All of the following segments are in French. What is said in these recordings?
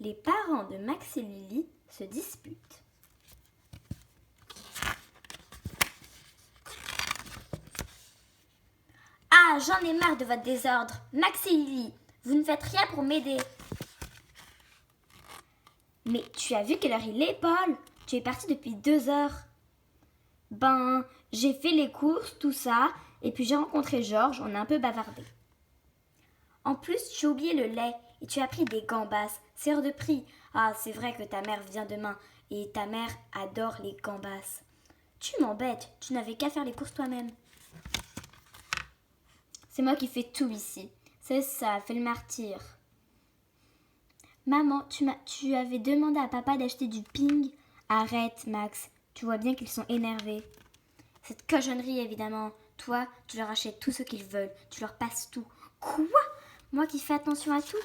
Les parents de Max et Lily se disputent. Ah, j'en ai marre de votre désordre. Max et Lily, vous ne faites rien pour m'aider. Mais tu as vu quelle heure il est, Paul? Tu es parti depuis 2 heures. Ben, j'ai fait les courses, tout ça, et puis j'ai rencontré Georges, on a un peu bavardé. En plus, tu as oublié le lait et tu as pris des gambas. C'est hors de prix. Ah, c'est vrai que ta mère vient demain et ta mère adore les gambas. Tu m'embêtes, tu n'avais qu'à faire les courses toi-même. C'est moi qui fais tout ici. C'est ça, fais le martyr. Maman, tu avais demandé à papa d'acheter du ping. Arrête, Max. Tu vois bien qu'ils sont énervés. Cette cochonnerie, évidemment. Toi, tu leur achètes tout ce qu'ils veulent. Tu leur passes tout. Quoi? Moi qui fais attention à tout?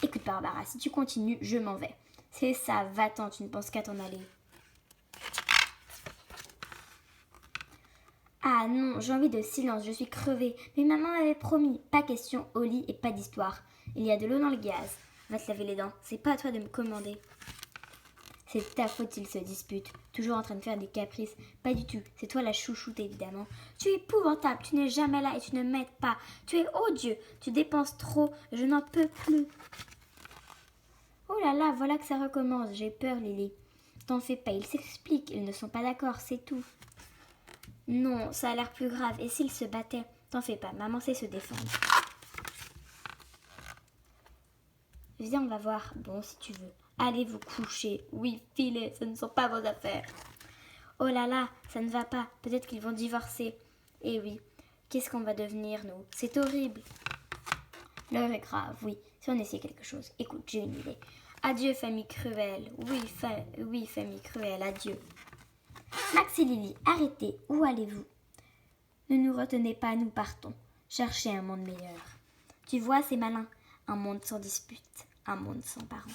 Écoute, Barbara, si tu continues, je m'en vais. C'est ça, va-t'en, tu ne penses qu'à t'en aller. Ah non, j'ai envie de silence, je suis crevée. Mais maman m'avait promis, pas question au lit et pas d'histoire. Il y a de l'eau dans le gaz. Va te laver les dents, c'est pas à toi de me commander. C'est ta faute s'ils se disputent, toujours en train de faire des caprices. Pas du tout, c'est toi la chouchoute évidemment. Tu es épouvantable, tu n'es jamais là et tu ne m'aides pas. Tu es odieux, tu dépenses trop, je n'en peux plus. Oh là là, voilà que ça recommence, j'ai peur Lily. T'en fais pas, ils s'expliquent, ils ne sont pas d'accord, c'est tout. Non, ça a l'air plus grave, et s'ils se battaient? T'en fais pas, maman sait se défendre. Viens, on va voir. Bon, si tu veux. Allez vous coucher. Oui, filez, ce ne sont pas vos affaires. Oh là là, ça ne va pas. Peut-être qu'ils vont divorcer. Eh oui, qu'est-ce qu'on va devenir, nous? C'est horrible. L'heure est grave, oui. Si on essayait quelque chose. Écoute, j'ai une idée. Adieu, famille cruelle. Oui, famille cruelle, adieu. Max et Lily, arrêtez. Où allez-vous? Ne nous retenez pas, nous partons. Cherchez un monde meilleur. Tu vois, c'est malin. Un monde sans dispute. Un monde sans parents.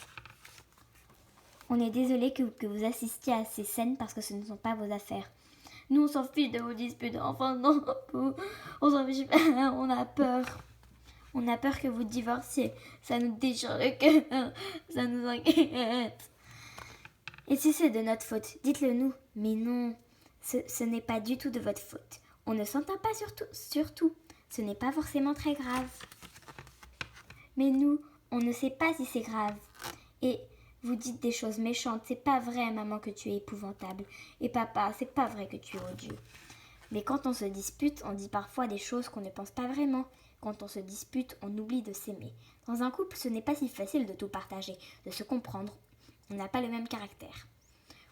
On est désolé que vous assistiez à ces scènes parce que ce ne sont pas vos affaires. Nous, on s'en fiche de vos disputes. Enfin, non, on s'en fiche pas. On a peur. On a peur que vous divorciez. Ça nous déchire le cœur. Ça nous inquiète. Et si c'est de notre faute, dites-le nous. Mais non, ce n'est pas du tout de votre faute. On ne s'entend pas surtout. Ce n'est pas forcément très grave. Mais nous, on ne sait pas si c'est grave. Et vous dites des choses méchantes. C'est pas vrai, maman, que tu es épouvantable. Et papa, c'est pas vrai que tu es odieux. Mais quand on se dispute, on dit parfois des choses qu'on ne pense pas vraiment. Quand on se dispute, on oublie de s'aimer. Dans un couple, ce n'est pas si facile de tout partager, de se comprendre. On n'a pas le même caractère.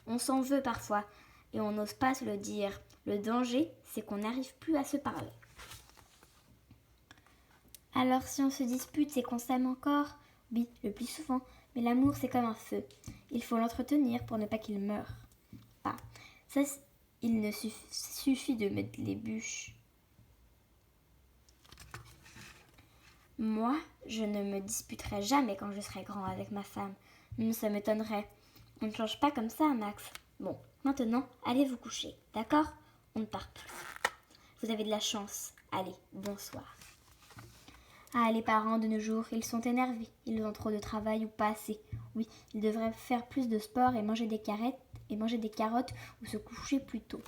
On s'en veut parfois et on n'ose pas se le dire. Le danger, c'est qu'on n'arrive plus à se parler. Alors si on se dispute, c'est qu'on s'aime encore? Oui, le plus souvent. Mais l'amour, c'est comme un feu. Il faut l'entretenir pour ne pas qu'il meure. Ah, ça, il ne suffit de mettre les bûches. Moi, je ne me disputerai jamais quand je serai grand avec ma femme. Ça m'étonnerait. On ne change pas comme ça, Max. Bon, maintenant, allez vous coucher, d'accord? On ne part plus. Vous avez de la chance. Allez, bonsoir. Ah, les parents de nos jours, ils sont énervés. Ils ont trop de travail ou pas assez. Oui, ils devraient faire plus de sport et manger des carottes ou se coucher plus tôt.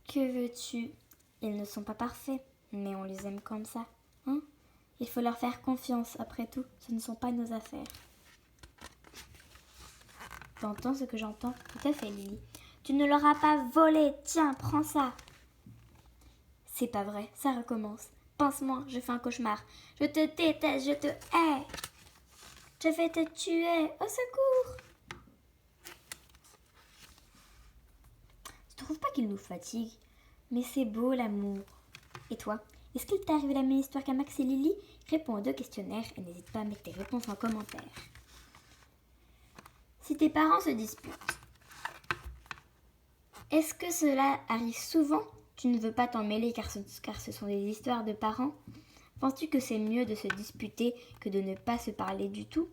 Que veux-tu? Ils ne sont pas parfaits, mais on les aime comme ça. Hein? Il faut leur faire confiance, après tout, ce ne sont pas nos affaires. T'entends ce que j'entends? Tout à fait, Lily. Tu ne leur as pas volé. Tiens, prends ça. C'est pas vrai, ça recommence. Pense-moi, je fais un cauchemar. Je te déteste, je te hais. Je vais te tuer. Au secours. Tu trouves pas qu'il nous fatigue? Mais c'est beau l'amour. Et toi, est-ce qu'il t'est arrivé la même histoire qu'à Max et Lily? Réponds aux 2 questionnaires et n'hésite pas à mettre tes réponses en commentaire. Si tes parents se disputent, est-ce que cela arrive souvent? Tu ne veux pas t'en mêler car ce sont des histoires de parents? Penses-tu que c'est mieux de se disputer que de ne pas se parler du tout?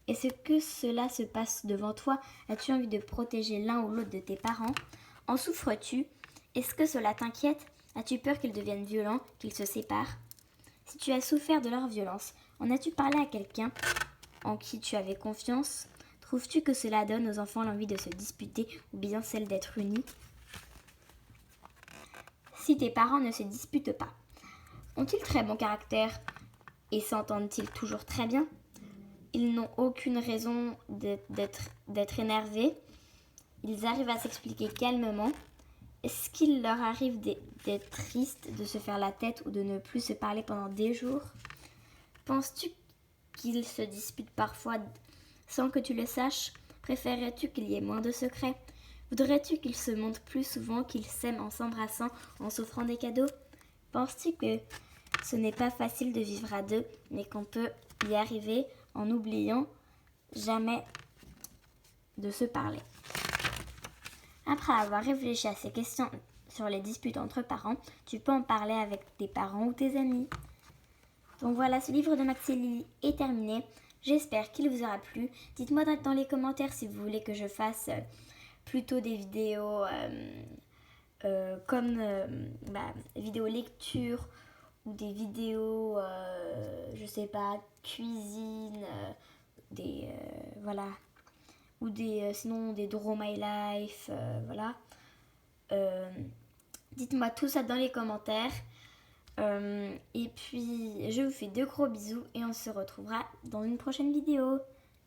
Est-ce que cela se passe devant toi? As-tu envie de protéger l'un ou l'autre de tes parents? En souffres-tu? Est-ce que cela t'inquiète? As-tu peur qu'ils deviennent violents, qu'ils se séparent? Si tu as souffert de leur violence, en as-tu parlé à quelqu'un en qui tu avais confiance? Trouves-tu que cela donne aux enfants l'envie de se disputer ou bien celle d'être unis? Si tes parents ne se disputent pas, ont-ils très bon caractère et s'entendent-ils toujours très bien? Ils n'ont aucune raison d'être énervés. Ils arrivent à s'expliquer calmement. Est-ce qu'il leur arrive d'être tristes, de se faire la tête ou de ne plus se parler pendant des jours? Penses-tu qu'ils se disputent parfois sans que tu le saches? Préférerais-tu qu'il y ait moins de secrets? Voudrais-tu qu'ils se montrent plus souvent, qu'ils s'aiment en s'embrassant, en s'offrant des cadeaux? Penses-tu que ce n'est pas facile de vivre à deux, mais qu'on peut y arriver en n'oubliant jamais de se parler? Après avoir réfléchi à ces questions sur les disputes entre parents, tu peux en parler avec tes parents ou tes amis. Donc voilà, ce livre de Max et Lily est terminé. J'espère qu'il vous aura plu. Dites-moi dans les commentaires si vous voulez que je fasse plutôt des vidéos comme vidéos lecture ou des vidéos, je sais pas, cuisine, voilà, ou sinon des Draw My Life, voilà. Dites-moi tout ça dans les commentaires. Et puis, je vous fais de gros bisous et on se retrouvera dans une prochaine vidéo.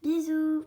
Bisous!